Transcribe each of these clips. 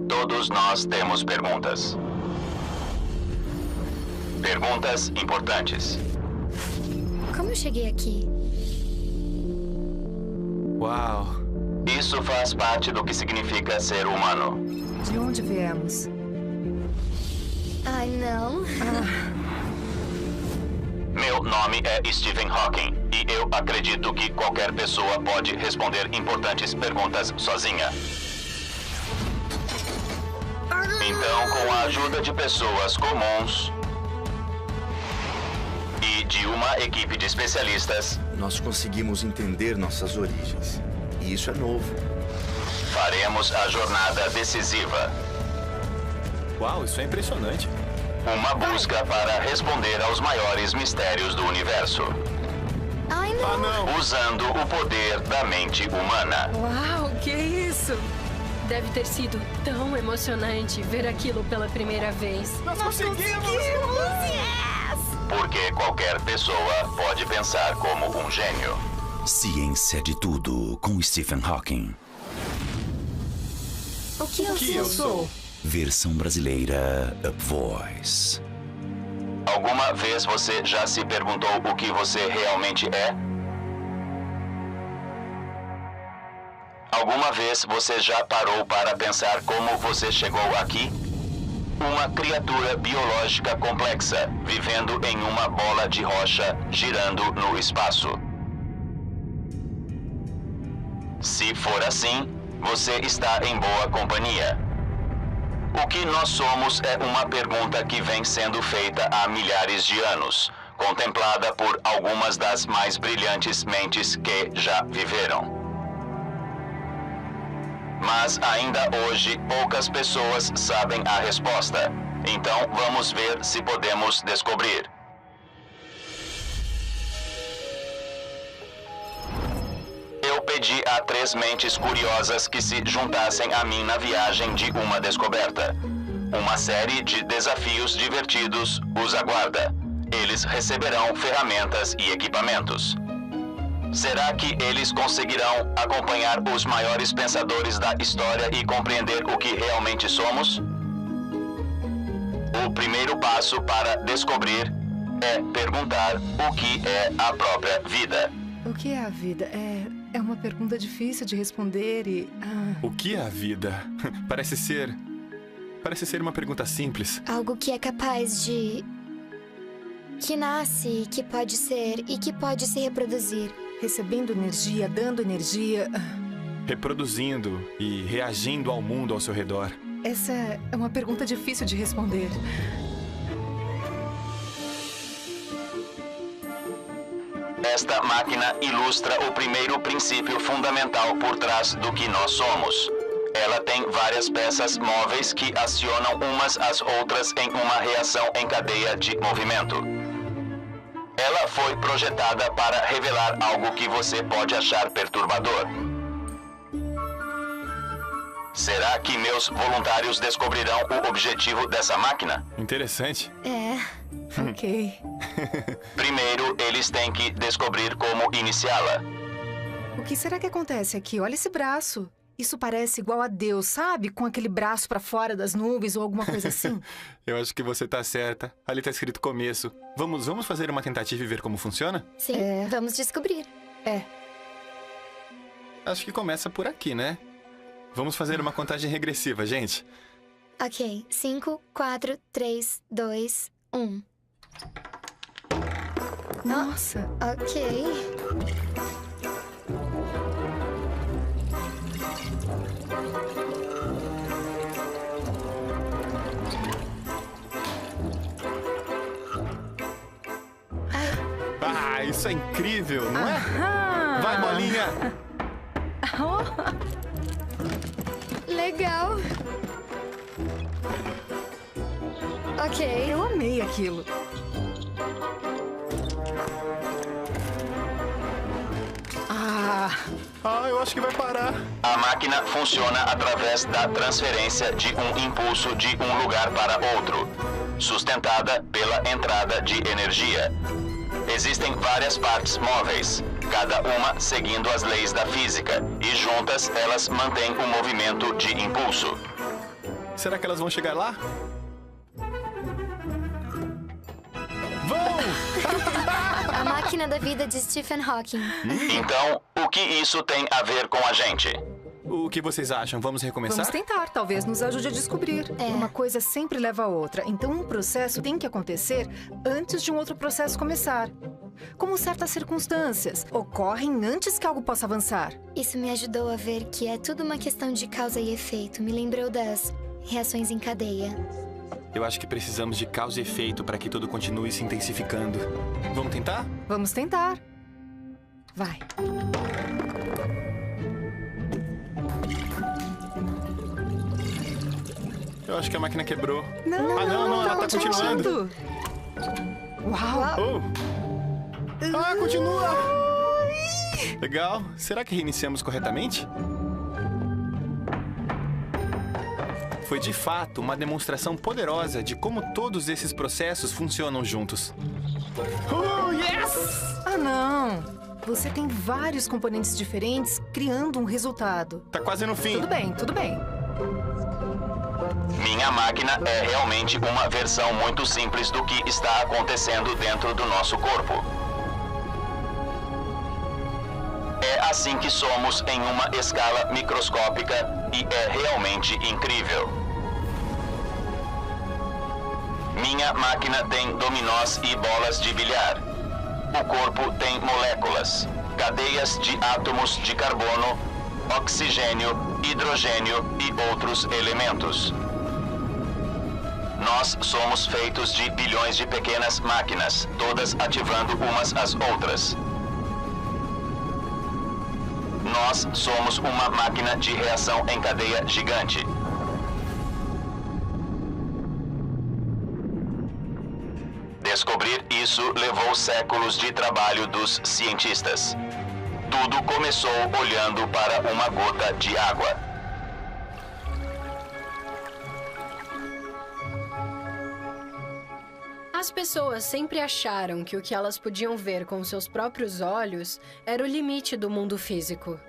Todos nós temos perguntas. Perguntas importantes. Como eu cheguei aqui? Uau! Isso faz parte do que significa ser humano. De onde viemos? Ai, não. Meu nome é Stephen Hawking e eu acredito que qualquer pessoa pode responder importantes perguntas sozinha. Então, com a ajuda de pessoas comuns e de uma equipe de especialistas, Nós conseguimos entender nossas origens. E isso é novo. faremos a jornada decisiva. Uau, isso é impressionante. Uma busca para responder aos maiores mistérios do universo, Ai, não. Ah, não! usando o poder da mente humana. Uau, que isso? Deve ter sido tão emocionante ver aquilo pela primeira vez. Nós conseguimos! Porque qualquer pessoa pode pensar como um gênio. Ciência de tudo com Stephen Hawking. O que eu Que eu sou? Versão brasileira Up Voice. Alguma vez você já se perguntou o que você realmente é? Alguma vez você já parou para pensar como você chegou aqui? Uma criatura biológica complexa, vivendo em uma bola de rocha, girando no espaço. Se for assim, você está em boa companhia. O que nós somos é uma pergunta que vem sendo feita há milhares de anos, contemplada por algumas das mais brilhantes mentes que já viveram. Mas ainda hoje, poucas pessoas sabem a resposta. Então, vamos ver se podemos descobrir. Eu pedi a 3 mentes curiosas que se juntassem a mim na viagem de uma descoberta. Uma série de desafios divertidos os aguarda. Eles receberão ferramentas e equipamentos. Será que eles conseguirão acompanhar os maiores pensadores da história e compreender o que realmente somos? O primeiro passo para descobrir é perguntar o que é a própria vida. O que é a vida? É uma pergunta difícil de responder e... O que é a vida? Parece ser uma pergunta simples. Algo que é capaz de... que nasce, que pode ser e que pode se reproduzir. Recebendo energia, dando energia... Reproduzindo e reagindo ao mundo ao seu redor. Essa é uma pergunta difícil de responder. Esta máquina ilustra o primeiro princípio fundamental por trás do que nós somos. Ela tem várias peças móveis que acionam umas às outras em uma reação em cadeia de movimento. Ela foi projetada para revelar algo que você pode achar perturbador. Será que meus voluntários descobrirão o objetivo dessa máquina? Interessante. Ok. Primeiro, eles têm que descobrir como iniciá-la. O que será que acontece aqui? Olha esse braço. Isso parece igual a Deus, sabe? Com aquele braço pra fora das nuvens ou alguma coisa assim. Eu acho que você tá certa. Ali tá escrito começo. Vamos fazer uma tentativa e ver como funciona? Sim, vamos descobrir. Acho que começa por aqui, né? Vamos fazer uma contagem regressiva, gente. Ok, 5, 4, 3, 2, 1. Nossa. Ok. Ah, isso é incrível, não é? Vai, bolinha! Legal. Ok. Eu amei aquilo. Eu acho que vai parar. A máquina funciona através da transferência de um impulso de um lugar para outro, sustentada pela entrada de energia. Existem várias partes móveis. cada uma seguindo as leis da física, e juntas elas mantêm o movimento de impulso. Será que elas vão chegar lá? Vão! A máquina da vida de Stephen Hawking. Então, o que isso tem a ver com a gente? O que vocês acham? Vamos recomeçar? Vamos tentar, talvez nos ajude a descobrir. É. Uma coisa sempre leva a outra, então um processo tem que acontecer antes de um outro processo começar. Como certas circunstâncias ocorrem antes que algo possa avançar. Isso me ajudou a ver que é tudo uma questão de causa e efeito. Me lembrou das reações em cadeia. Eu acho que precisamos de causa e efeito para que tudo continue se intensificando. Vamos tentar? Vamos tentar. Vai. Eu acho que a máquina quebrou. Não, não, ela tá continuando. Uau! Oh! Ah, continua! Legal. Será que reiniciamos corretamente? Foi de fato uma demonstração poderosa de como todos esses processos funcionam juntos. Yes! Ah, não! Você tem vários componentes diferentes criando um resultado. Tá quase no fim. Tudo bem, tudo bem. Minha máquina é realmente uma versão muito simples do que está acontecendo dentro do nosso corpo. É assim que somos em uma escala microscópica e é realmente incrível. Minha máquina tem dominós e bolas de bilhar. O corpo tem moléculas, cadeias de átomos de carbono, oxigênio, hidrogênio e outros elementos. Nós somos feitos de bilhões de pequenas máquinas, todas ativando umas às outras. Nós somos uma máquina de reação em cadeia gigante. Descobrir isso levou séculos de trabalho dos cientistas. Tudo começou olhando para uma gota de água. As pessoas sempre acharam que o que elas podiam ver com seus próprios olhos era o limite do mundo físico.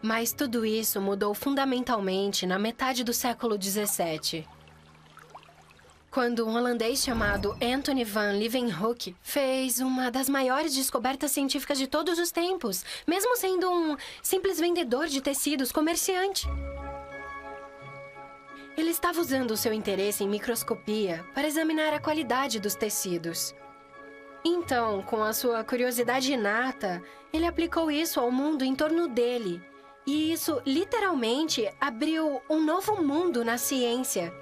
Mas tudo isso mudou fundamentalmente na metade do século XVII. Quando um holandês chamado Anthony van Leeuwenhoek fez uma das maiores descobertas científicas de todos os tempos, mesmo sendo um simples vendedor de tecidos comerciante. Ele estava usando seu interesse em microscopia para examinar a qualidade dos tecidos. Então, com a sua curiosidade inata, ele aplicou isso ao mundo em torno dele. E isso, literalmente, abriu um novo mundo na ciência.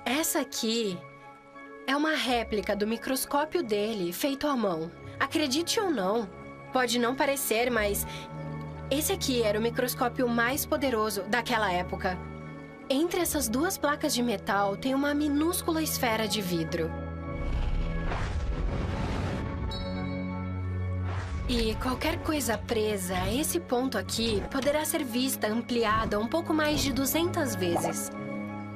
Essa aqui é uma réplica do microscópio dele, feito à mão. Acredite ou não, pode não parecer, mas esse aqui era o microscópio mais poderoso daquela época. Entre essas duas placas de metal tem uma minúscula esfera de vidro. E qualquer coisa presa a esse ponto aqui poderá ser vista ampliada um pouco mais de 200 vezes.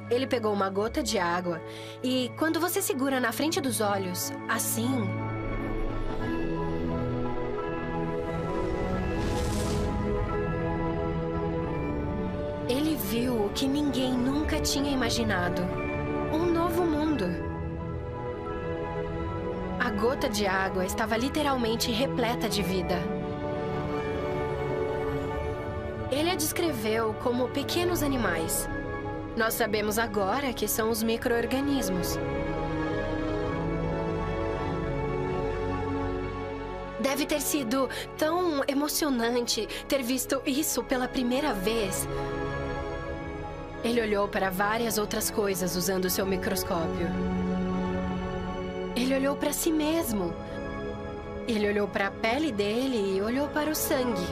Ele pegou uma gota de água e, quando você segura na frente dos olhos, assim... ele viu o que ninguém nunca tinha imaginado. Um novo mundo. A gota de água estava literalmente repleta de vida. Ele a descreveu como pequenos animais. Nós sabemos agora que são os micro-organismos. Deve ter sido tão emocionante ter visto isso pela primeira vez. Ele olhou para várias outras coisas usando seu microscópio. Ele olhou para si mesmo. Ele olhou para a pele dele e olhou para o sangue.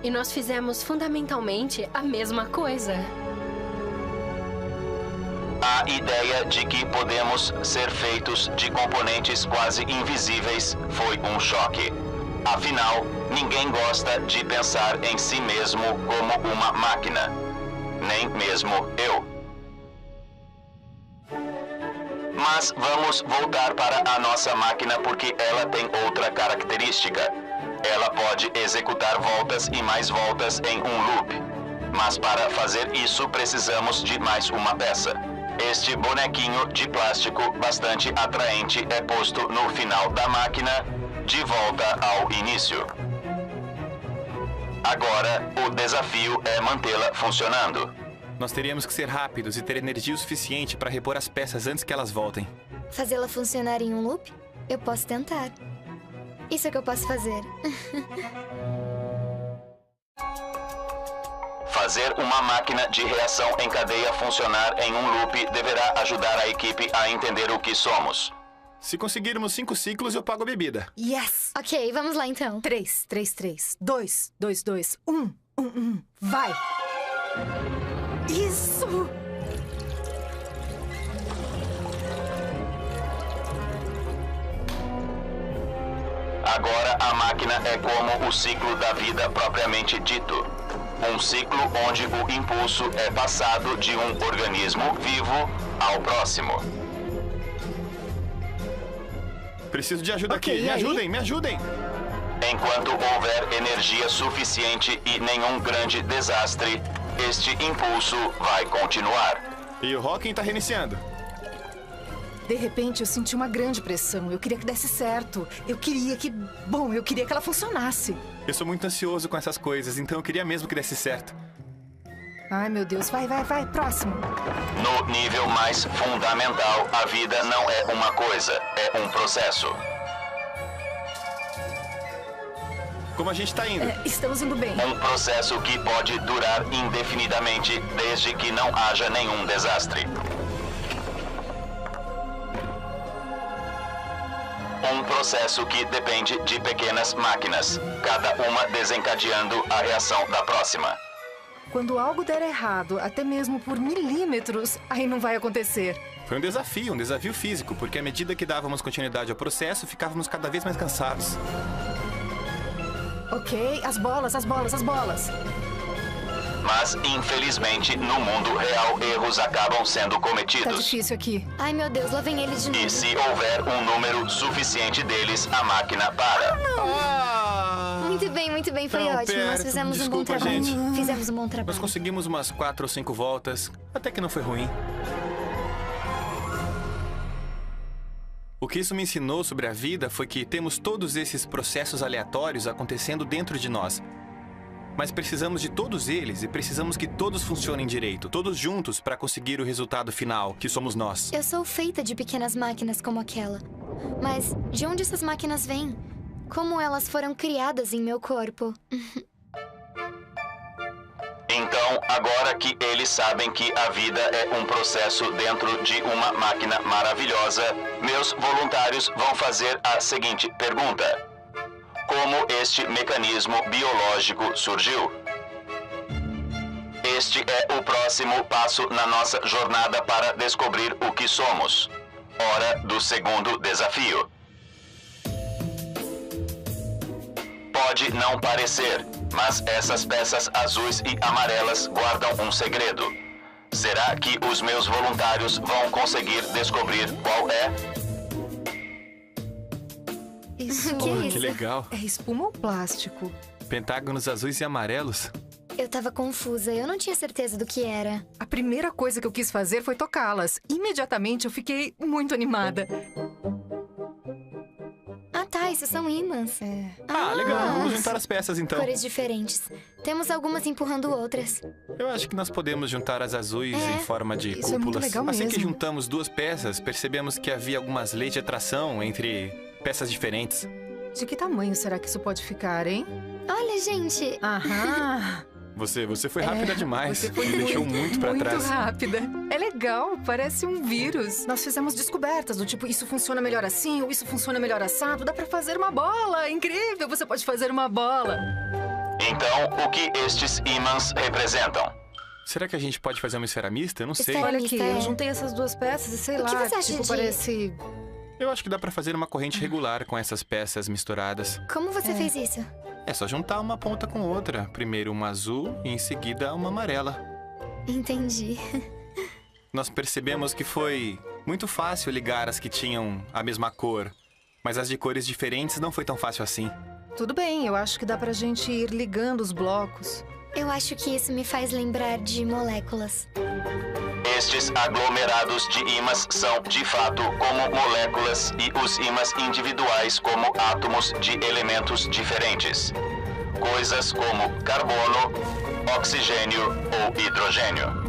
E nós fizemos fundamentalmente a mesma coisa. A ideia de que podemos ser feitos de componentes quase invisíveis foi um choque. Afinal, ninguém gosta de pensar em si mesmo como uma máquina. Nem mesmo eu. Mas vamos voltar para a nossa máquina porque ela tem outra característica. Ela pode executar voltas e mais voltas em um loop. Mas para fazer isso precisamos de mais uma peça. Este bonequinho de plástico bastante atraente é posto no final da máquina, de volta ao início. Agora, o desafio é mantê-la funcionando. Nós teríamos que ser rápidos e ter energia o suficiente para repor as peças antes que elas voltem. Fazê-la funcionar em um loop? Eu posso tentar. Isso é o que eu posso fazer. Fazer uma máquina de reação em cadeia funcionar em um loop deverá ajudar a equipe a entender o que somos. Se conseguirmos 5 ciclos, eu pago a bebida. Yes! Ok, vamos lá então. 3, 3, 3. 2, 2, 2. 1, 1, 1. Vai! Isso! Agora a máquina é como o ciclo da vida propriamente dito. Um ciclo onde o impulso é passado de um organismo vivo ao próximo. Preciso de ajuda Ok, aqui. Me e aí? ajudem, me ajudem. Enquanto houver energia suficiente e nenhum grande desastre, este impulso vai continuar. E o Hawking tá reiniciando. De repente, eu senti uma grande pressão. Eu queria que desse certo. Eu queria que ela funcionasse. Eu sou muito ansioso com essas coisas, então eu queria mesmo que desse certo. Ai, meu Deus. Vai, vai, vai. Próximo. No nível mais fundamental, a vida não é uma coisa, é um processo. Como a gente tá indo? Estamos indo bem. Um processo que pode durar indefinidamente desde que não haja nenhum desastre. Um processo que depende de pequenas máquinas, cada uma desencadeando a reação da próxima. Quando algo der errado, até mesmo por milímetros, aí não vai acontecer. Foi um desafio físico, porque à medida que dávamos continuidade ao processo, ficávamos cada vez mais cansados. Ok, as bolas, as bolas, as bolas. Mas, infelizmente, no mundo real, erros acabam sendo Tá cometidos. difícil aqui. Ai, meu Deus, lá vem ele de novo. E se houver um número suficiente deles, a máquina para. Muito bem, foi Tão ótimo. Nós perto. fizemos um bom Desculpa, trabalho. gente. Fizemos um bom Nós trabalho. conseguimos umas 4 ou 5 voltas, até que não foi ruim. O que isso me ensinou sobre a vida foi que temos todos esses processos aleatórios acontecendo dentro de nós. Mas precisamos de todos eles e precisamos que todos funcionem direito, todos juntos para conseguir o resultado final, que somos nós. Eu sou feita de pequenas máquinas como aquela. Mas de onde essas máquinas vêm? Como elas foram criadas em meu corpo? Então, agora que eles sabem que a vida é um processo dentro de uma máquina maravilhosa, meus voluntários vão fazer a seguinte pergunta: como este mecanismo biológico surgiu? Este é o próximo passo na nossa jornada para descobrir o que somos. Hora do segundo desafio. Pode não parecer, mas essas peças azuis e amarelas guardam um segredo. Será que os meus voluntários vão conseguir descobrir qual é? Isso Que Que isso? legal. é espuma ou plástico? Pentágonos azuis e amarelos. Eu tava confusa, eu não tinha certeza do que era. A primeira coisa que eu quis fazer foi tocá-las. Imediatamente eu fiquei muito animada. Ah tá, isso são ímãs. Legal. Vamos juntar as peças então. Cores diferentes. Temos algumas empurrando outras. Eu acho que nós podemos juntar as azuis É, em forma de isso é muito cúpulas. legal Assim que mesmo. juntamos duas peças, percebemos que havia algumas leis de atração entre peças diferentes. De que tamanho será que isso pode ficar, hein? Olha, gente, Aham! Você foi rápida demais. Você foi Me deixou muito pra trás. Muito rápida. É legal, parece um vírus. Nós fizemos descobertas do tipo, isso funciona melhor assim, ou isso funciona melhor assado. Dá pra fazer uma bola. Incrível, você pode fazer uma bola. Então, o que estes ímãs representam? Será que a gente pode fazer uma esfera mista? Eu não sei. Esfera- Olha aqui, Mista, é. eu juntei essas duas peças e sei O que lá, você acha tipo, de- parece... Eu acho que dá pra fazer uma corrente regular com essas peças misturadas. como você fez isso? É só juntar uma ponta com outra. Primeiro uma azul e em seguida uma amarela. Entendi. Nós percebemos que foi Muito fácil ligar as que tinham a mesma cor, mas as de cores diferentes não foi tão fácil assim. Tudo bem, eu acho que dá pra gente ir ligando os blocos. Eu acho que isso me faz lembrar de moléculas. Estes aglomerados de ímãs são, de fato, como moléculas e os ímãs individuais como átomos de elementos diferentes. Coisas como carbono, oxigênio ou hidrogênio.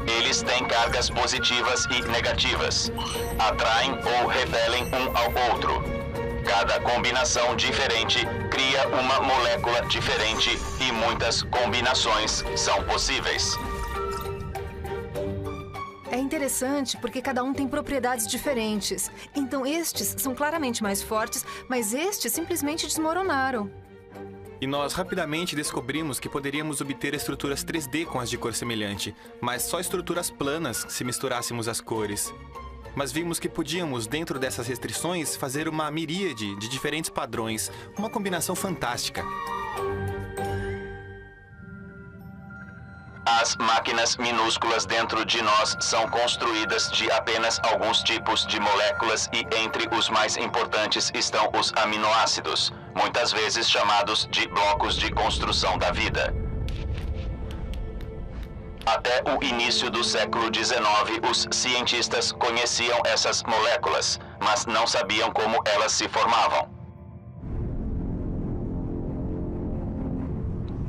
Eles têm cargas positivas e negativas. Atraem ou repelem um ao outro. Cada combinação diferente cria uma molécula diferente e muitas combinações são possíveis. É interessante porque cada um tem propriedades diferentes. Então estes são claramente mais fortes, mas estes simplesmente desmoronaram. E nós rapidamente descobrimos que poderíamos obter estruturas 3D com as de cor semelhante, mas só estruturas planas se misturássemos as cores. Mas vimos que podíamos, dentro dessas restrições, fazer uma miríade de diferentes padrões, uma combinação fantástica. As máquinas minúsculas dentro de nós são construídas de apenas alguns tipos de moléculas e entre os mais importantes estão os aminoácidos, muitas vezes chamados de blocos de construção da vida. Até o início do século XIX, os cientistas conheciam essas moléculas, mas não sabiam como elas se formavam.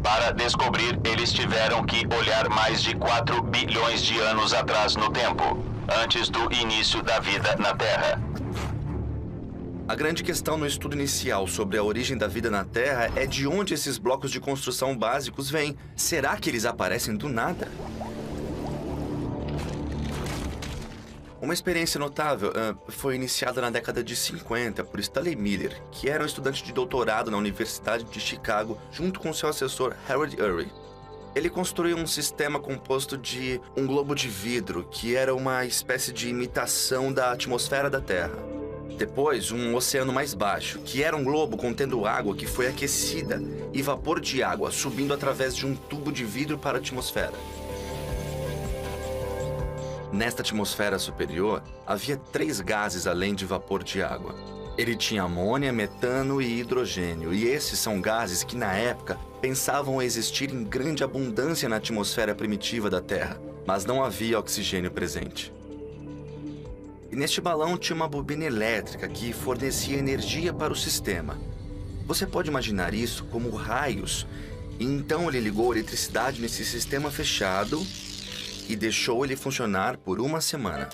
Para descobrir, eles tiveram que olhar mais de 4 bilhões de anos atrás no tempo, antes do início da vida na Terra. A grande questão no estudo inicial sobre a origem da vida na Terra é de onde esses blocos de construção básicos vêm. Será que eles aparecem do nada? Uma experiência notável foi iniciada na década de 50 por Stanley Miller, que era um estudante de doutorado na Universidade de Chicago, junto com seu assessor Harold Urey. Ele construiu um sistema composto de um globo de vidro, que era uma espécie de imitação da atmosfera da Terra. Depois, um oceano mais baixo, que era um globo contendo água que foi aquecida e vapor de água subindo através de um tubo de vidro para a atmosfera. Nesta atmosfera superior, havia 3 gases além de vapor de água. Ele tinha amônia, metano e hidrogênio, e esses são gases que, na época, pensavam existir em grande abundância na atmosfera primitiva da Terra, mas não havia oxigênio presente. E neste balão tinha uma bobina elétrica que fornecia energia para o sistema. Você pode imaginar isso como raios, e então ele ligou a eletricidade nesse sistema fechado e deixou ele funcionar por uma semana.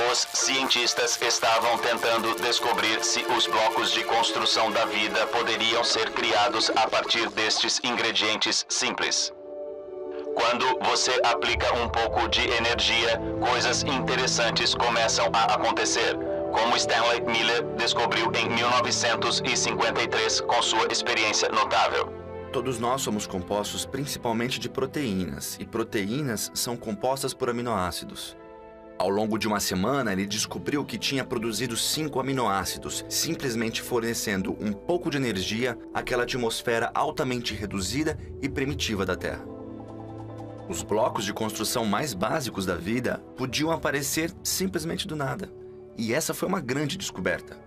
Os cientistas estavam tentando descobrir se os blocos de construção da vida poderiam ser criados a partir destes ingredientes simples. Quando você aplica um pouco de energia, coisas interessantes começam a acontecer, como Stanley Miller descobriu em 1953 com sua experiência notável. Todos nós somos compostos principalmente de proteínas, e proteínas são compostas por aminoácidos. Ao longo de uma semana, ele descobriu que tinha produzido 5 aminoácidos, simplesmente fornecendo um pouco de energia àquela atmosfera altamente reduzida e primitiva da Terra. Os blocos de construção mais básicos da vida podiam aparecer simplesmente do nada. E essa foi uma grande descoberta.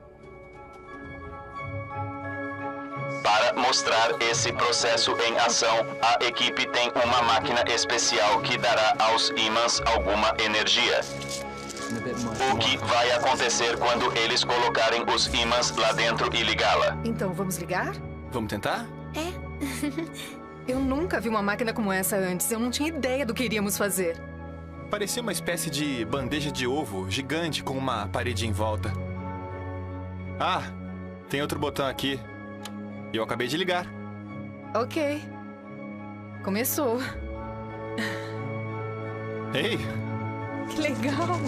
Para mostrar esse processo em ação, a equipe tem uma máquina especial que dará aos ímãs alguma energia. O que vai acontecer quando eles colocarem os ímãs lá dentro e ligá-la? Então, vamos ligar? Vamos tentar? Eu nunca vi uma máquina como essa antes. Eu não tinha ideia do que iríamos fazer. Parecia uma espécie de bandeja de ovo gigante com uma parede em volta. Ah, tem outro botão aqui. E eu acabei de ligar. Ok. Começou. Ei! Que legal!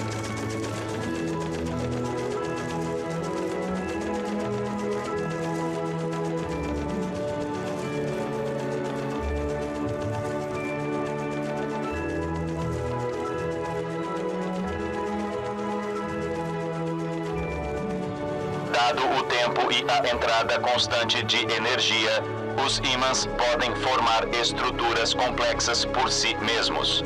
Dado o tempo e a entrada constante de energia, os ímãs podem formar estruturas complexas por si mesmos.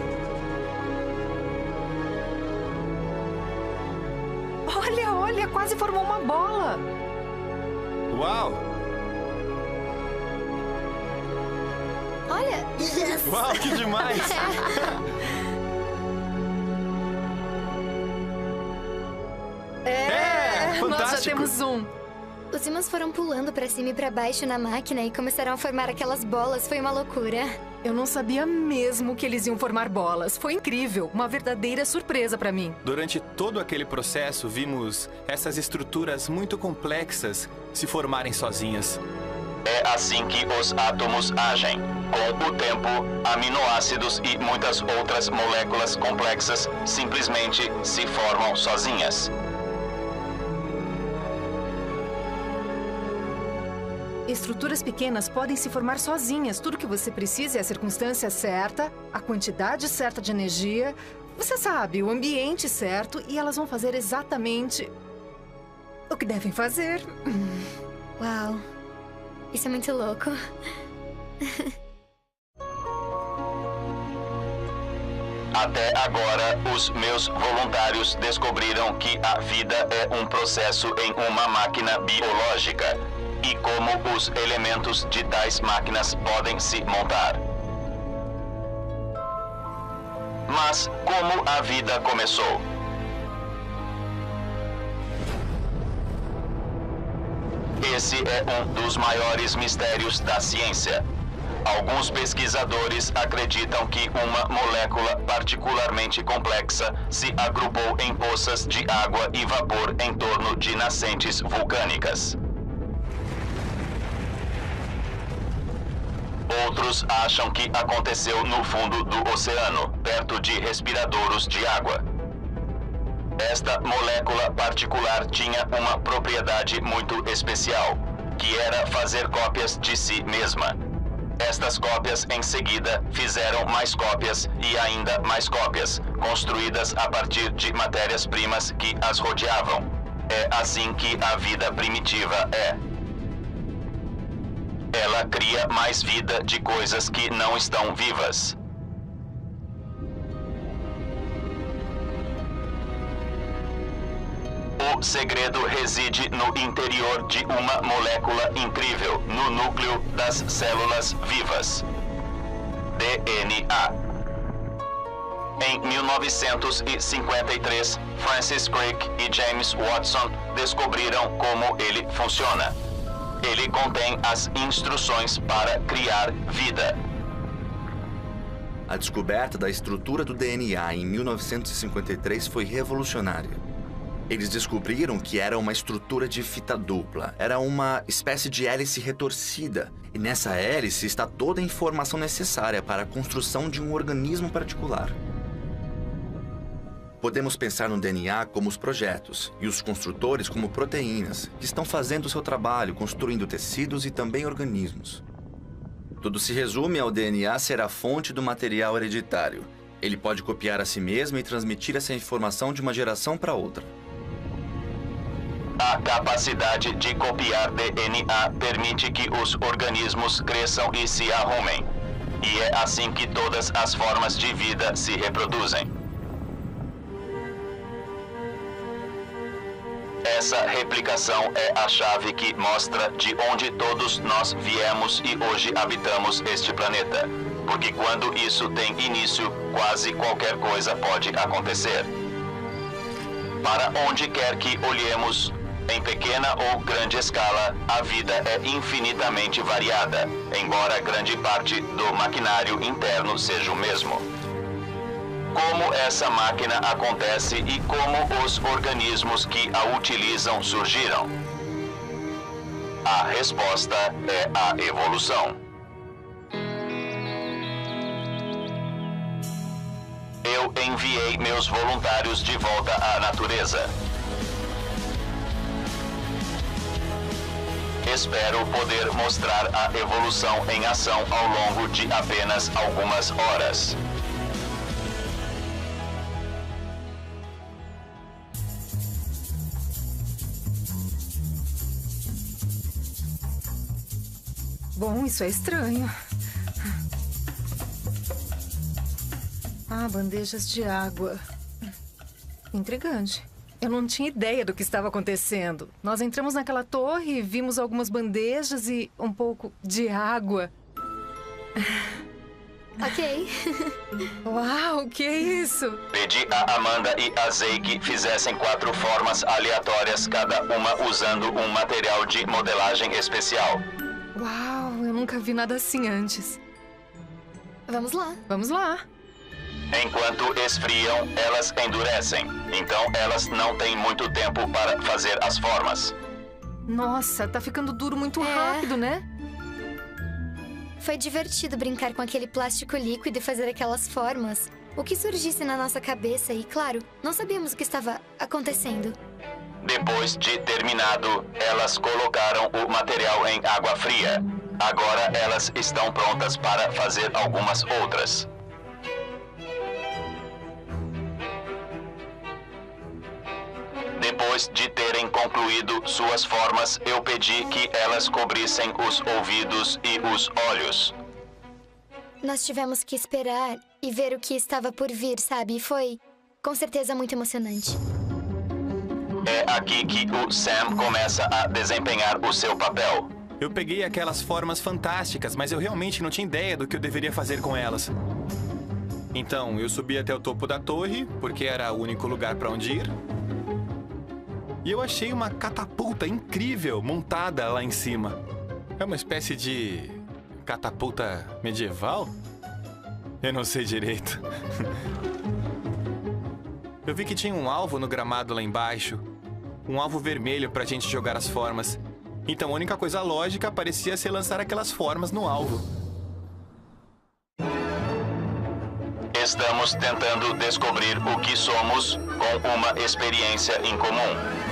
Olha, olha, quase formou uma bola. Uau! Olha! Yes! Uau, que demais! Nós já fantástico. temos um. Os imãs foram pulando pra cima e pra baixo na máquina e começaram a formar aquelas bolas. Foi uma loucura. Eu não sabia mesmo que eles iam formar bolas. Foi incrível, uma verdadeira surpresa pra mim. Durante todo aquele processo, vimos essas estruturas muito complexas se formarem sozinhas. É assim que os átomos agem. Com o tempo, aminoácidos e muitas outras moléculas complexas simplesmente se formam sozinhas. Estruturas pequenas podem se formar sozinhas. Tudo que você precisa é a circunstância certa, a quantidade certa de energia, você sabe, o ambiente certo, e elas vão fazer exatamente o que devem fazer. Uau! Isso é muito louco. Até agora, os meus voluntários descobriram que a vida é um processo em uma máquina biológica e como os elementos de tais máquinas podem se montar. Mas como a vida começou? Esse é um dos maiores mistérios da ciência. Alguns pesquisadores acreditam que uma molécula particularmente complexa se agrupou em poças de água e vapor em torno de nascentes vulcânicas. Outros acham que aconteceu no fundo do oceano, perto de respiradouros de água. Esta molécula particular tinha uma propriedade muito especial, que era fazer cópias de si mesma. Estas cópias, em seguida, fizeram mais cópias e ainda mais cópias, construídas a partir de matérias-primas que as rodeavam. É assim que a vida primitiva é. Ela cria mais vida de coisas que não estão vivas. O segredo reside no interior de uma molécula incrível, no núcleo das células vivas. DNA. Em 1953, Francis Crick e James Watson descobriram como ele funciona. Ele contém as instruções para criar vida. A descoberta da estrutura do DNA em 1953 foi revolucionária. Eles descobriram que era uma estrutura de fita dupla. Era uma espécie de hélice retorcida. E nessa hélice está toda a informação necessária para a construção de um organismo particular. Podemos pensar no DNA como os projetos e os construtores como proteínas, que estão fazendo o seu trabalho, construindo tecidos e também organismos. Tudo se resume ao DNA ser a fonte do material hereditário. Ele pode copiar a si mesmo e transmitir essa informação de uma geração para outra. A capacidade de copiar DNA permite que os organismos cresçam e se arrumem. E é assim que todas as formas de vida se reproduzem. Essa replicação é a chave que mostra de onde todos nós viemos e hoje habitamos este planeta. Porque quando isso tem início, quase qualquer coisa pode acontecer. Para onde quer que olhemos, em pequena ou grande escala, a vida é infinitamente variada, embora grande parte do maquinário interno seja o mesmo. Como essa máquina acontece e como os organismos que a utilizam surgiram? A resposta é a evolução. Eu enviei meus voluntários de volta à natureza. Espero poder mostrar a evolução em ação ao longo de apenas algumas horas. Bom, isso é estranho. Ah, bandejas de água. Intrigante. Eu não tinha ideia do que estava acontecendo. Nós entramos naquela torre, vimos algumas bandejas e um pouco de água. Ok. Uau, o que é isso? Pedi a Amanda e a Zay que fizessem 4 formas aleatórias, cada uma usando um material de modelagem especial. Uau, eu nunca vi nada assim antes. Vamos lá. Vamos lá. Enquanto esfriam, elas endurecem. Então elas não têm muito tempo para fazer as formas. Nossa, tá ficando duro muito rápido, né? Foi divertido brincar com aquele plástico líquido e fazer aquelas formas. O que surgisse na nossa cabeça e, claro, não sabíamos o que estava acontecendo. Depois de terminado, elas colocaram o material em água fria. Agora elas estão prontas para fazer algumas outras. Depois de terem concluído suas formas, eu pedi que elas cobrissem os ouvidos e os olhos. Nós tivemos que esperar e ver o que estava por vir, sabe? E foi, com certeza, muito emocionante. É aqui que o Sam começa a desempenhar o seu papel. Eu peguei aquelas formas fantásticas, mas eu realmente não tinha ideia do que eu deveria fazer com elas. Então, eu subi até o topo da torre, porque era o único lugar para onde ir. E eu achei uma catapulta incrível montada lá em cima. É uma espécie de catapulta medieval? Eu não sei direito. Eu vi que tinha um alvo no gramado lá embaixo. Um alvo vermelho pra gente jogar as formas. Então a única coisa lógica parecia ser lançar aquelas formas no alvo. Estamos tentando descobrir o que somos com uma experiência em comum.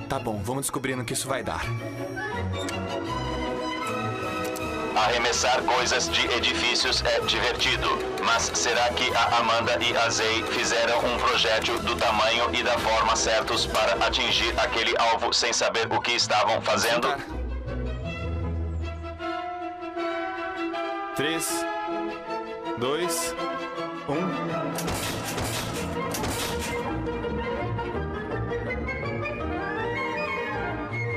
Tá bom, vamos descobrir no que isso vai dar. Arremessar coisas de edifícios é divertido, mas será que a Amanda e a Zay fizeram um projétil do tamanho e da forma certos para atingir aquele alvo sem saber o que estavam fazendo? 3, 2, 1...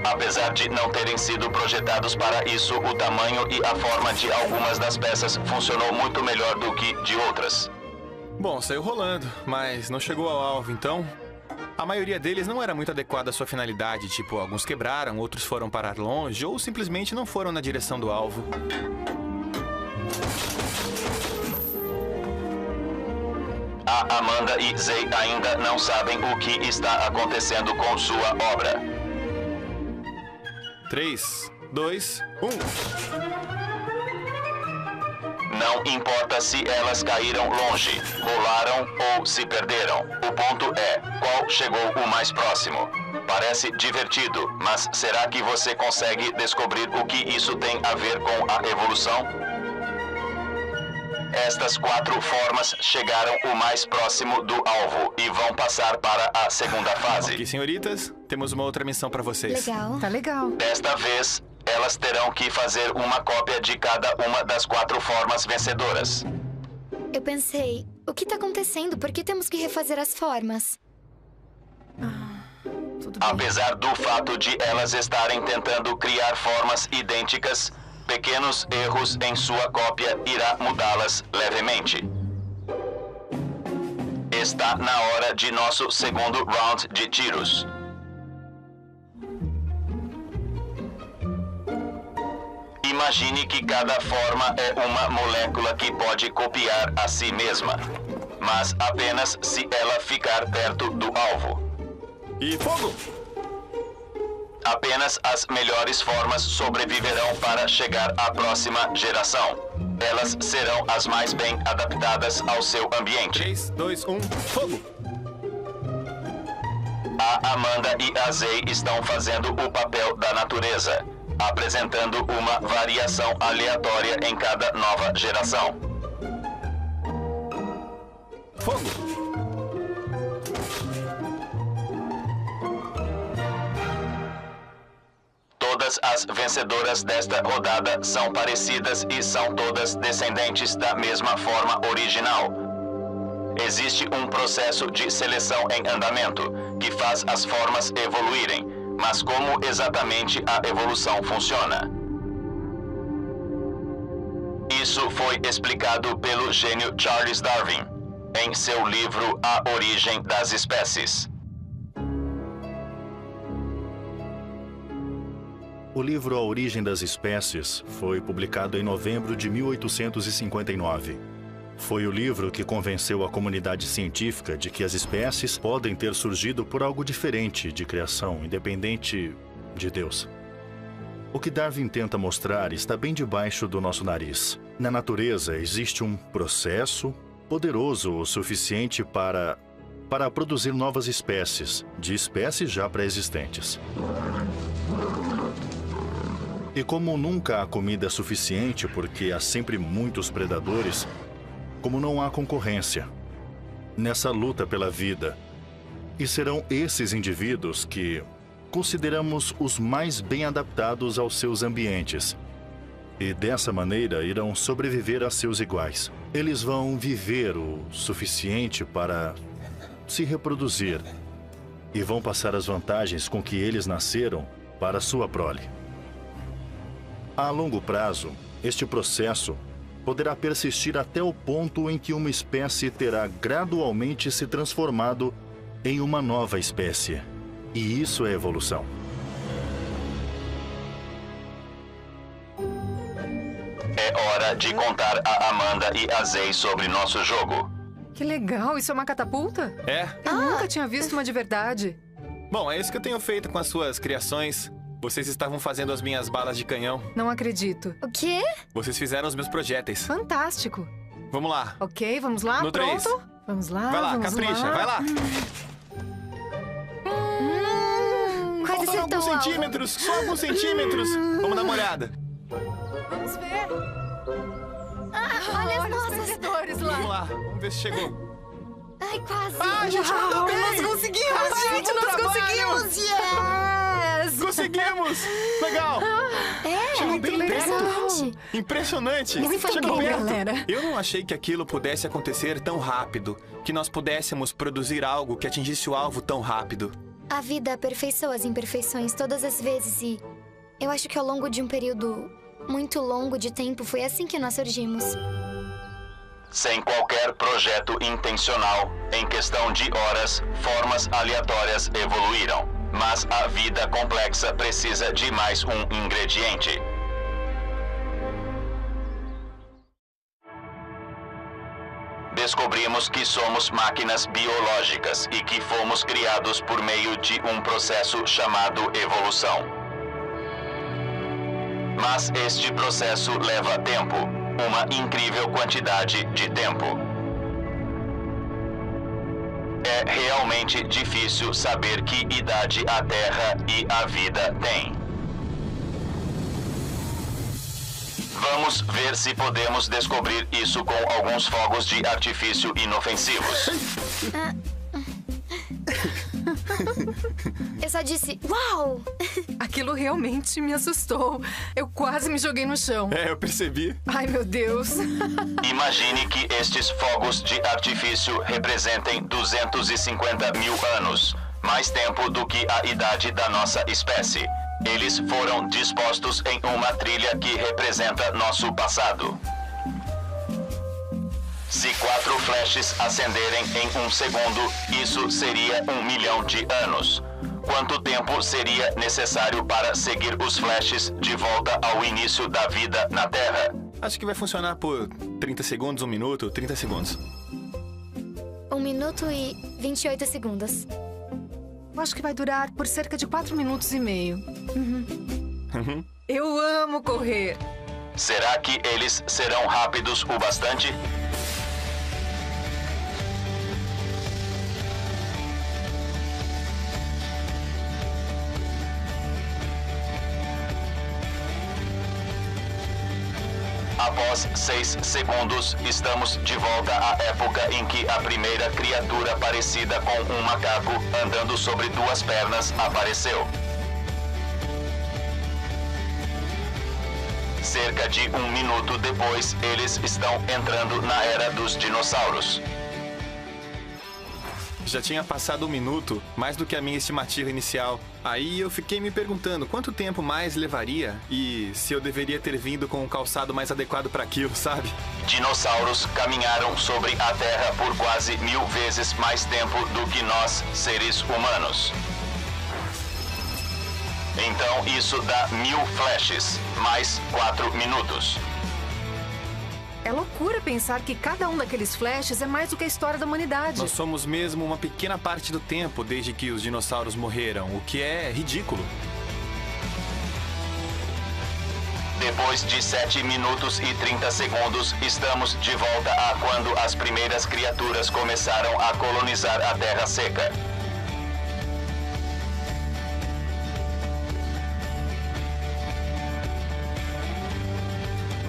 Apesar de não terem sido projetados para isso, o tamanho e a forma de algumas das peças funcionou muito melhor do que de outras. Bom, saiu rolando, mas não chegou ao alvo, então... A maioria deles não era muito adequada à sua finalidade, tipo, alguns quebraram, outros foram parar longe, ou simplesmente não foram na direção do alvo. A Amanda e Zay ainda não sabem o que está acontecendo com sua obra. 3, 2, 1... Não importa se elas caíram longe, rolaram ou se perderam. O ponto é, qual chegou o mais próximo? Parece divertido, mas será que você consegue descobrir o que isso tem a ver com a evolução? Estas 4 formas chegaram o mais próximo do alvo e vão passar para a segunda fase. Ok, senhoritas, temos uma outra missão para vocês. Legal. Tá legal. Desta vez, elas terão que fazer uma cópia de cada uma das 4 formas vencedoras. Eu pensei, o que tá acontecendo? Por que temos que refazer as formas? Tudo bem. Apesar do fato de elas estarem tentando criar formas idênticas, pequenos erros em sua cópia irá mudá-las levemente. Está na hora de nosso segundo round de tiros. Imagine que cada forma é uma molécula que pode copiar a si mesma, mas apenas se ela ficar perto do alvo. E fogo! Apenas as melhores formas sobreviverão para chegar à próxima geração. Elas serão as mais bem adaptadas ao seu ambiente. 3, 2, 1, fogo! A Amanda e a Zay estão fazendo o papel da natureza, apresentando uma variação aleatória em cada nova geração. Fogo! Todas as vencedoras desta rodada são parecidas e são todas descendentes da mesma forma original. Existe um processo de seleção em andamento, que faz as formas evoluírem. Mas como exatamente a evolução funciona? Isso foi explicado pelo gênio Charles Darwin, em seu livro A Origem das Espécies. O livro A Origem das Espécies foi publicado em novembro de 1859. Foi o livro que convenceu a comunidade científica de que as espécies podem ter surgido por algo diferente de criação, independente de Deus. O que Darwin tenta mostrar está bem debaixo do nosso nariz. Na natureza existe um processo poderoso o suficiente para produzir novas espécies, de espécies já pré-existentes. E como nunca há comida suficiente porque há sempre muitos predadores, como não há concorrência nessa luta pela vida, e serão esses indivíduos que consideramos os mais bem adaptados aos seus ambientes, e dessa maneira irão sobreviver a seus iguais. Eles vão viver o suficiente para se reproduzir e vão passar as vantagens com que eles nasceram para sua prole. A longo prazo, este processo poderá persistir até o ponto em que uma espécie terá gradualmente se transformado em uma nova espécie. E isso é evolução. É hora de contar a Amanda e a Zay sobre nosso jogo. Que legal, isso é uma catapulta? É? Eu nunca tinha visto uma de verdade. Bom, é isso que eu tenho feito com as suas criações. Vocês estavam fazendo as minhas balas de canhão. Não acredito. O quê? Vocês fizeram os meus projéteis. Fantástico. Vamos lá. Ok, vamos lá? No Pronto? 3. Vamos lá, Vai lá, vamos capricha, lá. vai lá. Quase Faltam acertou alguns o alvo. centímetros, só alguns centímetros. Vamos dar uma olhada. Vamos ver. Olha as Olha os nossas. vencedores Vamos lá. lá, vamos ver se chegou. Ai, quase. Ah, a gente mandou bem! Nós conseguimos, gente, bom nós trabalho! conseguimos. Yes! Conseguimos! Legal! É, Chegou muito bem perto. impressionante. Impressionante! Isso foi Chegou bom, perto. galera. Eu não achei que aquilo pudesse acontecer tão rápido, que nós pudéssemos produzir algo que atingisse o alvo tão rápido. A vida aperfeiçoa as imperfeições todas as vezes e eu acho que ao longo de um período muito longo de tempo foi assim que nós surgimos. Sem qualquer projeto intencional, em questão de horas, formas aleatórias evoluíram. Mas a vida complexa precisa de mais um ingrediente. Descobrimos que somos máquinas biológicas e que fomos criados por meio de um processo chamado evolução. Mas este processo leva tempo, uma incrível quantidade de tempo. É realmente difícil saber que idade a Terra e a vida têm. Vamos ver se podemos descobrir isso com alguns fogos de artifício inofensivos. Eu só disse, uau! Aquilo realmente me assustou. Eu quase me joguei no chão. É, eu percebi. Ai, meu Deus. Imagine que estes fogos de artifício representem 250 mil anos, mais tempo do que a idade da nossa espécie. Eles foram dispostos em uma trilha que representa nosso passado. Se 4 flashes acenderem em um segundo, isso seria 1 milhão de anos. Quanto tempo seria necessário para seguir os flashes de volta ao início da vida na Terra? Acho que vai funcionar por 30 segundos, 1 minuto, 30 segundos. 1 minuto e 28 segundos. Eu acho que vai durar por cerca de 4 minutos e meio. Uhum. Eu amo correr. Será que eles serão rápidos o bastante? Após 6 segundos, estamos de volta à época em que a primeira criatura parecida com um macaco andando sobre 2 pernas apareceu. Cerca de 1 minuto depois, eles estão entrando na era dos dinossauros. Já tinha passado 1 minuto, mais do que a minha estimativa inicial. Aí eu fiquei me perguntando quanto tempo mais levaria e se eu deveria ter vindo com um calçado mais adequado para aquilo, sabe? Dinossauros caminharam sobre a Terra por quase 1000 vezes mais tempo do que nós, seres humanos. Então isso dá 1000 flashes, mais 4 minutos. É loucura pensar que cada um daqueles flashes é mais do que a história da humanidade. Nós somos mesmo uma pequena parte do tempo desde que os dinossauros morreram, o que é ridículo. Depois de 7 minutos e 30 segundos, estamos de volta a quando as primeiras criaturas começaram a colonizar a Terra seca.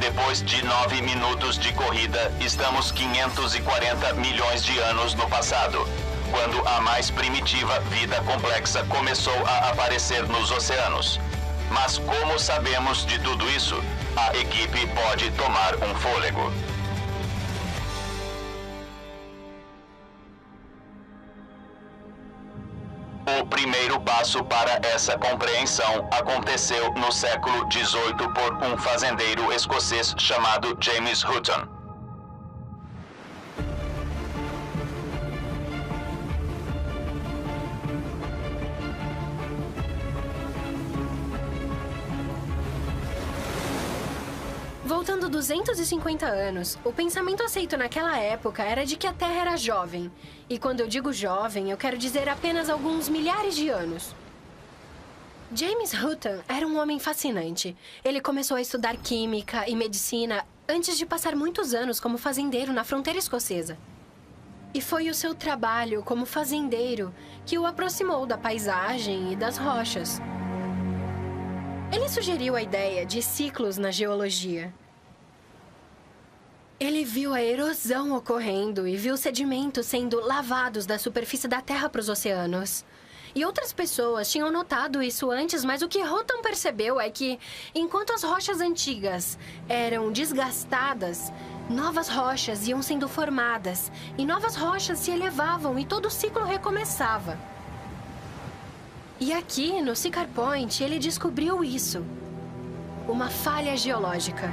Depois de 9 minutos de corrida, estamos 540 milhões de anos no passado, quando a mais primitiva vida complexa começou a aparecer nos oceanos. Mas como sabemos de tudo isso, a equipe pode tomar um fôlego. O primeiro passo para essa compreensão aconteceu no século XVIII por um fazendeiro escocês chamado James Hutton. Voltando 250 anos, o pensamento aceito naquela época era de que a Terra era jovem. E quando eu digo jovem, eu quero dizer apenas alguns milhares de anos. James Hutton era um homem fascinante. Ele começou a estudar química e medicina antes de passar muitos anos como fazendeiro na fronteira escocesa. E foi o seu trabalho como fazendeiro que o aproximou da paisagem e das rochas. Ele sugeriu a ideia de ciclos na geologia. Ele viu a erosão ocorrendo e viu sedimentos sendo lavados da superfície da Terra para os oceanos. E outras pessoas tinham notado isso antes, mas o que Hutton percebeu é que, enquanto as rochas antigas eram desgastadas, novas rochas iam sendo formadas, e novas rochas se elevavam e todo o ciclo recomeçava. E aqui, no Siccar Point, ele descobriu isso. Uma falha geológica.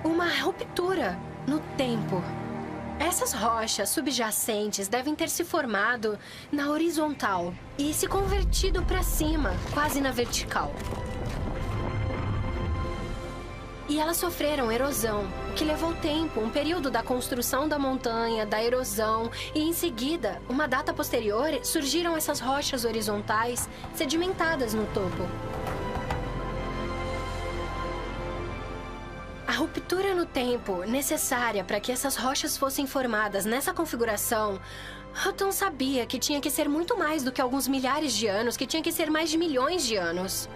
Uma ruptura no tempo. Essas rochas subjacentes devem ter se formado na horizontal e se convertido para cima, quase na vertical. E elas sofreram erosão, que levou tempo, um período da construção da montanha, da erosão, e em seguida, uma data posterior, surgiram essas rochas horizontais sedimentadas no topo. A ruptura no tempo necessária para que essas rochas fossem formadas nessa configuração, Hutton sabia que tinha que ser muito mais do que alguns milhares de anos, que tinha que ser mais de milhões de anos.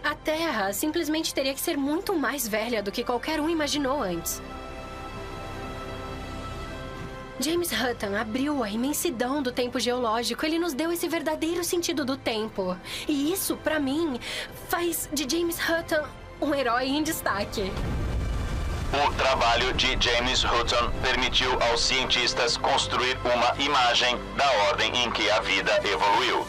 A Terra simplesmente teria que ser muito mais velha do que qualquer um imaginou antes. James Hutton abriu a imensidão do tempo geológico. Ele nos deu esse verdadeiro sentido do tempo. E isso, para mim, faz de James Hutton um herói em destaque. O trabalho de James Hutton permitiu aos cientistas construir uma imagem da ordem em que a vida evoluiu.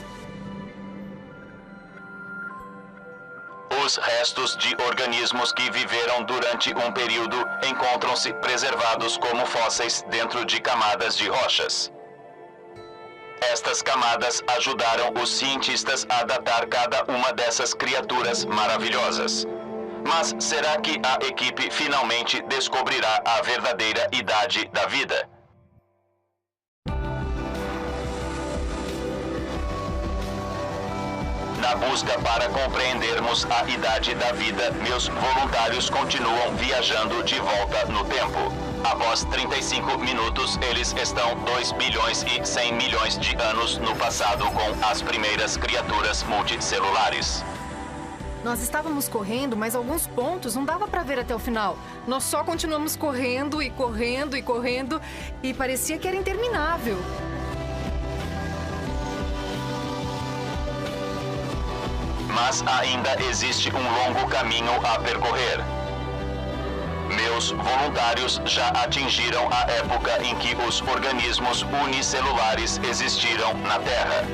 Os restos de organismos que viveram durante um período encontram-se preservados como fósseis dentro de camadas de rochas. Estas camadas ajudaram os cientistas a datar cada uma dessas criaturas maravilhosas. Mas será que a equipe finalmente descobrirá a verdadeira idade da vida? Na busca para compreendermos a idade da vida, meus voluntários continuam viajando de volta no tempo. Após 35 minutos, eles estão 2 bilhões e 100 milhões de anos no passado com as primeiras criaturas multicelulares. Nós estávamos correndo, mas alguns pontos não dava para ver até o final. Nós só continuamos correndo e correndo e correndo e parecia que era interminável. Mas ainda existe um longo caminho a percorrer. Meus voluntários já atingiram a época em que os organismos unicelulares existiram na Terra.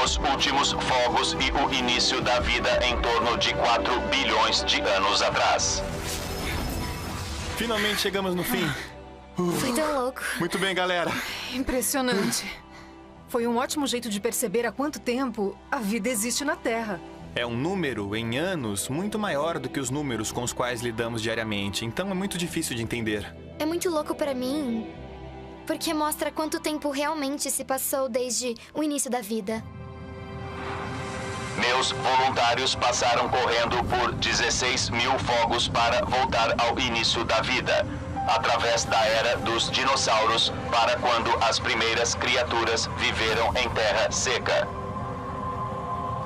Os últimos fogos e o início da vida em torno de 4 bilhões de anos atrás. Finalmente chegamos no fim. Foi tão louco. Muito bem, galera. Impressionante. Foi um ótimo jeito de perceber há quanto tempo a vida existe na Terra. É um número, em anos, muito maior do que os números com os quais lidamos diariamente, então é muito difícil de entender. É muito louco pra mim, porque mostra quanto tempo realmente se passou desde o início da vida. Meus voluntários passaram correndo por 16 mil fogos para voltar ao início da vida, através da era dos dinossauros, para quando as primeiras criaturas viveram em terra seca.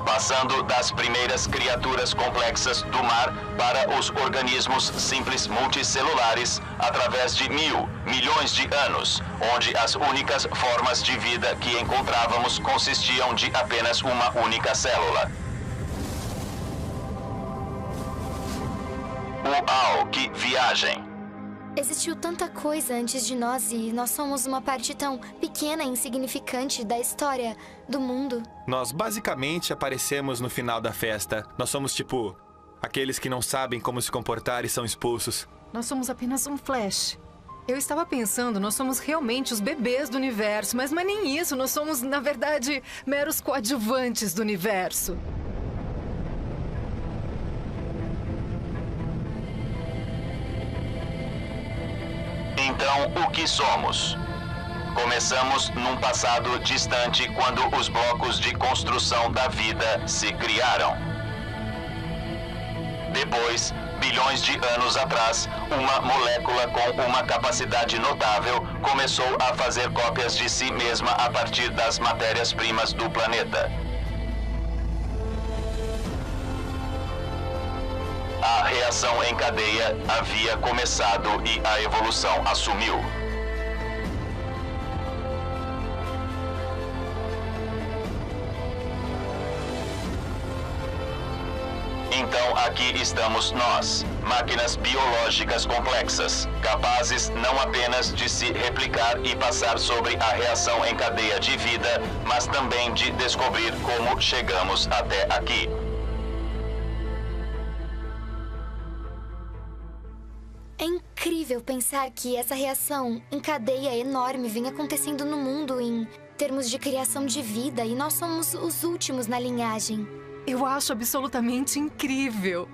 Passando das primeiras criaturas complexas do mar para os organismos simples multicelulares, através de milhões de anos, onde as únicas formas de vida que encontrávamos consistiam de apenas uma única célula. Uau, que viagem! Existiu tanta coisa antes de nós e nós somos uma parte tão pequena e insignificante da história do mundo. Nós basicamente aparecemos no final da festa. Nós somos tipo aqueles que não sabem como se comportar e são expulsos. Nós somos apenas um flash. Eu estava pensando, nós somos realmente os bebês do universo, mas não é nem isso. Nós somos, na verdade, meros coadjuvantes do universo. Então, o que somos? Começamos num passado distante quando os blocos de construção da vida se criaram. Depois, bilhões de anos atrás, uma molécula com uma capacidade notável começou a fazer cópias de si mesma a partir das matérias-primas do planeta. A reação em cadeia havia começado e a evolução assumiu. Então aqui estamos nós, máquinas biológicas complexas, capazes não apenas de se replicar e passar sobre a reação em cadeia de vida, mas também de descobrir como chegamos até aqui. É incrível pensar que essa reação em cadeia enorme vem acontecendo no mundo em termos de criação de vida e nós somos os últimos na linhagem. Eu acho absolutamente incrível.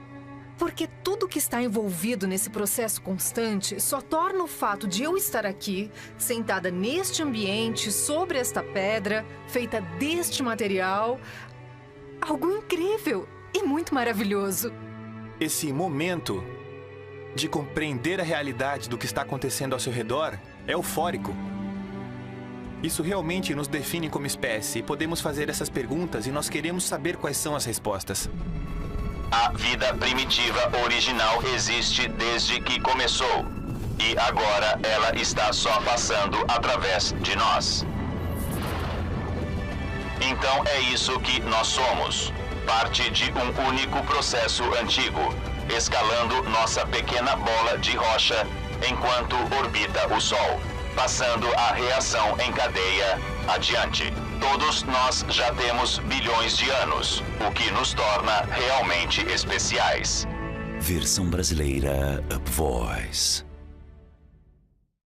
Porque tudo que está envolvido nesse processo constante só torna o fato de eu estar aqui, sentada neste ambiente, sobre esta pedra, feita deste material, algo incrível e muito maravilhoso. Esse momento de compreender a realidade do que está acontecendo ao seu redor é eufórico. Isso realmente nos define como espécie e podemos fazer essas perguntas e nós queremos saber quais são as respostas. A vida primitiva original existe desde que começou e agora ela está só passando através de nós. Então é isso que nós somos, parte de um único processo antigo, escalando nossa pequena bola de rocha enquanto orbita o Sol, passando a reação em cadeia adiante. Todos nós já temos bilhões de anos, o que nos torna realmente especiais. Versão brasileira Up Voice.